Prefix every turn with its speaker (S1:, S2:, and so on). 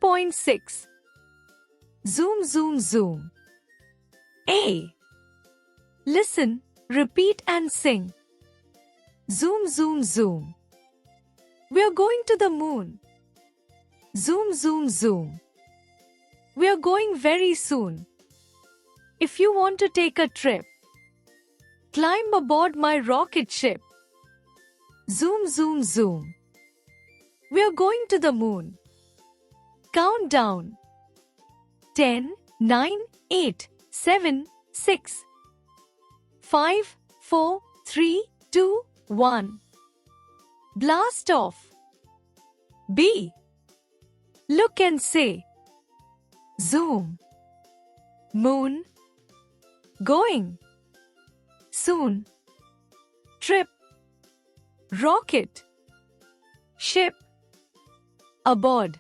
S1: .6 Zoom, zoom, zoom. A. Listen, repeat and sing. Zoom, zoom, zoom. We're going to the moon. Zoom, zoom, zoom. We're going very soon. If you want to take a trip, climb aboard my rocket ship. Zoom, zoom, zoom. We're going to the moon. Countdown. 10, 9, 8, 7, 6, 5, 4, 3, 2, 1. Blast off. B. Look and say. Zoom. Moon. Going. Soon. Trip. Rocket. Ship. Aboard.